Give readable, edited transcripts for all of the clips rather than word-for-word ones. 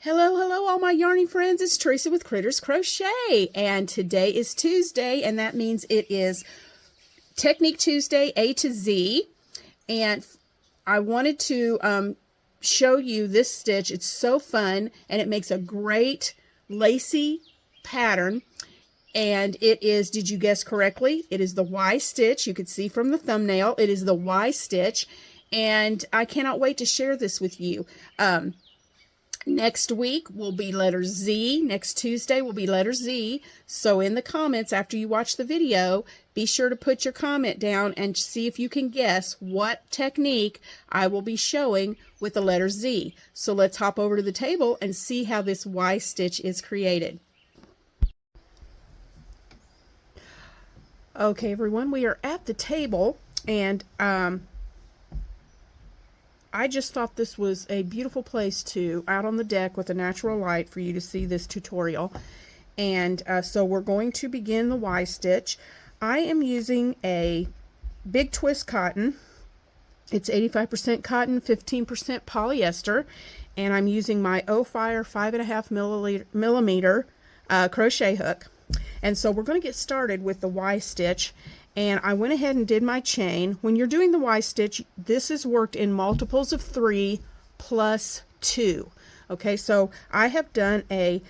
Hello, hello, all my yarny friends. It's Teresa with Critters Crochet, and today is Tuesday, and that means it is Technique Tuesday A to Z. And I wanted to show you this stitch. It's so fun, and it makes a great lacy pattern. And it is, did you guess correctly? It is the Y stitch. You could see from the thumbnail, it is the Y stitch, and I cannot wait to share this with you. Next week will be letter Z. Next Tuesday will be letter Z. So in the comments after you watch the video, be sure to put your comment down and see if you can guess what technique I will be showing with the letter Z. So let's hop over to the table and see how this Y stitch is created. Okay, everyone, we are at the table, and I just thought this was a beautiful place to, out on the deck with a natural light, for you to see this tutorial. And so we're going to begin the Y stitch. I am using a big twist cotton. It's 85% cotton, 15% polyester, and I'm using my Ophire 5.5 millimeter crochet hook. And so we're going to get started with the Y stitch. And I went ahead and did my chain. When you're doing the Y stitch, this is worked in multiples of 3 plus 2. Okay, so I have done a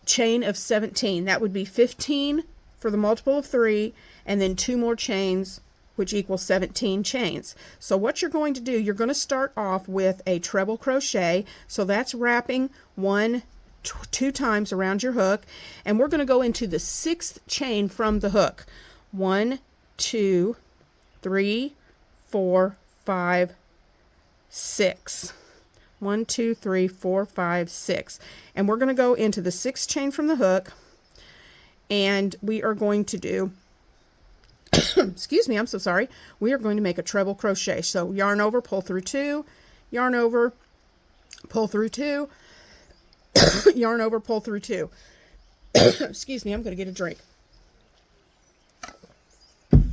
chain of 17. That would be 15 for the multiple of 3, and then 2 more chains, which equals 17 chains. So what you're going to do, you're going to start off with a treble crochet. So that's wrapping 2 times around your hook, and we're going to go into the 6th chain from the hook. 1, 2, 3, 4, 5, 6. 1, 2, 3, 4, 5, 6. And we're going to go into the 6th chain from the hook, and we are going to do, excuse me, I'm so sorry. We are going to make a treble crochet. So yarn over, pull through 2, yarn over, pull through 2, yarn over, pull through 2. Excuse me, I'm going to get a drink.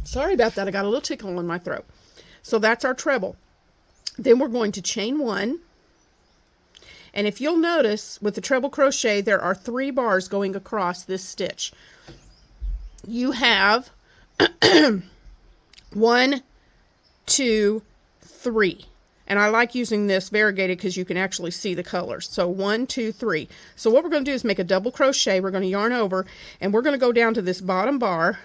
Sorry about that. I got a little tickle in my throat. So that's our treble. Then we're going to chain 1. And if you'll notice, with the treble crochet, there are 3 bars going across this stitch. You have 1, 2, 3. And I like using this variegated because you can actually see the colors. So 1, 2, 3. So what we're going to do is make a double crochet. We're going to yarn over, and we're going to go down to this bottom bar.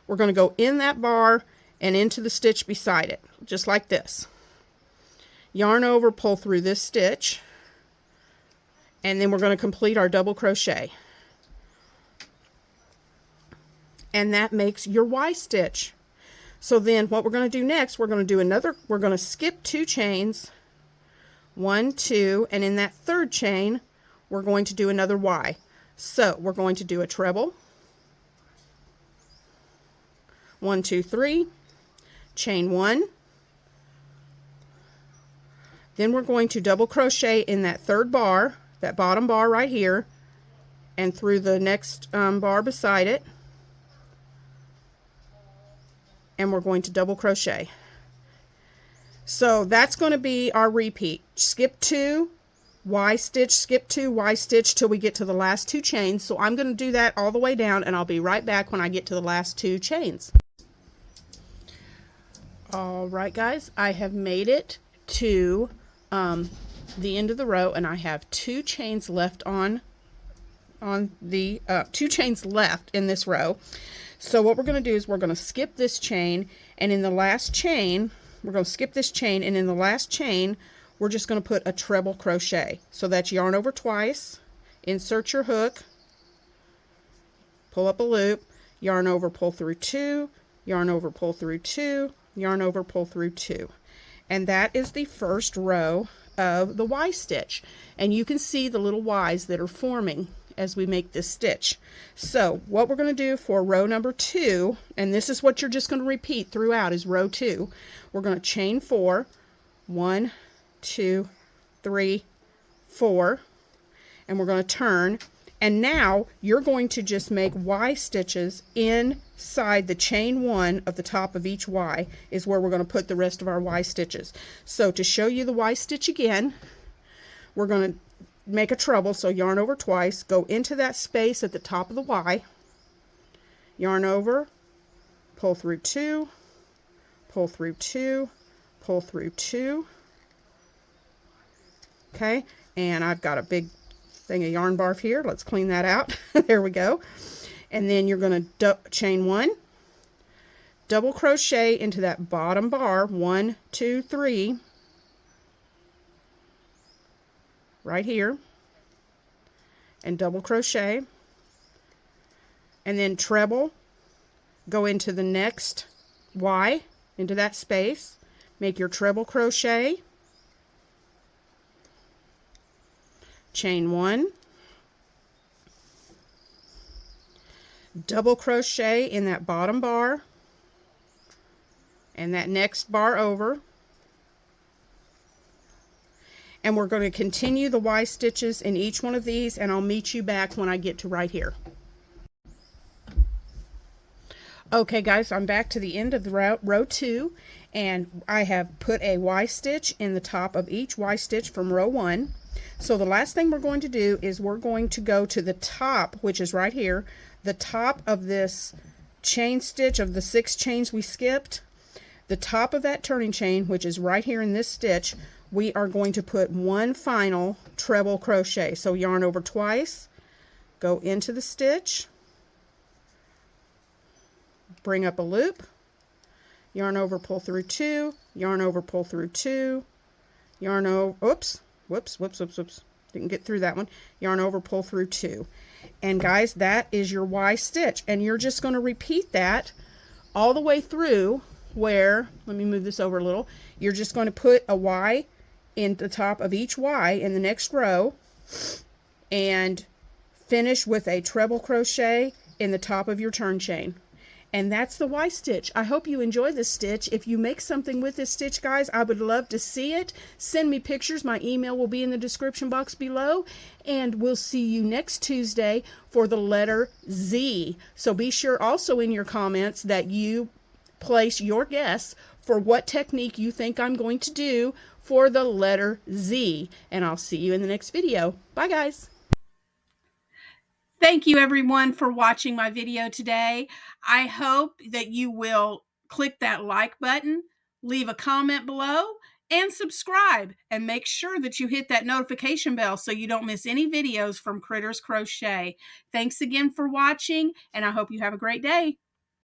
We're going to go in that bar and into the stitch beside it, just like this. Yarn over, pull through this stitch, and then we're going to complete our double crochet. And that makes your Y stitch. So then what we're going to do next, we're going to skip 2 chains, 1, 2, and in that 3rd chain, we're going to do another Y. So we're going to do a treble, 1, 2, 3, chain 1. Then we're going to double crochet in that 3rd bar, that bottom bar right here, and through the next bar beside it. And we're going to double crochet. So that's going to be our repeat. Skip 2, Y stitch, skip 2, Y stitch till we get to the last 2 chains. So I'm going to do that all the way down, and I'll be right back when I get to the last 2 chains. All right, guys, I have made it to the end of the row, and I have 2 chains left on the 2 chains left in this row. So what we're going to do is we're going to skip this chain, and in the last chain, we're going to skip this chain, and in the last chain, we're just going to put a treble crochet. So that's yarn over twice, insert your hook, pull up a loop, yarn over, pull through 2, yarn over, pull through 2, yarn over, pull through 2. And that is the first row of the Y stitch. And you can see the little Y's that are forming as we make this stitch. So what we're going to do for row number 2, and this is what you're just going to repeat throughout, is row 2. We're going to chain 4, 1, 2, 3, 4, and we're going to turn. And now you're going to just make Y stitches inside the chain 1 of the top of each Y is where we're going to put the rest of our Y stitches. So to show you the Y stitch again, we're going to make a treble, so yarn over twice, go into that space at the top of the Y, yarn over, pull through 2, pull through 2, pull through 2. Okay, and I've got a big thing of yarn barf here. Let's clean that out. There we go. And then you're going to chain 1, double crochet into that bottom bar, 1, 2, 3, right here, and double crochet, and then treble, go into the next Y, into that space, make your treble crochet, chain 1, double crochet in that bottom bar and that next bar over, and we're going to continue the Y stitches in each one of these, and I'll meet you back when I get to right here. Okay guys, I'm back to the end of the row 2, and I have put a Y stitch in the top of each Y stitch from row 1. So the last thing we're going to do is we're going to go to the top, which is right here, the top of this chain stitch of the 6 chains we skipped, the top of that turning chain, which is right here in this stitch, we are going to put one final treble crochet. So yarn over twice, go into the stitch, bring up a loop, yarn over, pull through 2, yarn over, pull through 2, yarn over, whoops, didn't get through that one, yarn over, pull through 2. And guys, that is your Y stitch, and you're just going to repeat that all the way through where, let me move this over a little, you're just going to put a Y in the top of each Y in the next row and finish with a treble crochet in the top of your turn chain. And that's the Y stitch. I hope you enjoy this stitch. If you make something with this stitch, guys, I would love to see it. Send me pictures. My email will be in the description box below. And we'll see you next Tuesday for the letter Z. So be sure also in your comments that you place your guess for what technique you think I'm going to do for the letter Z. And I'll see you in the next video. Bye, guys. Thank you everyone for watching my video today. I hope that you will click that like button, leave a comment below, and subscribe. And make sure that you hit that notification bell so you don't miss any videos from Critters Crochet. Thanks again for watching, and I hope you have a great day.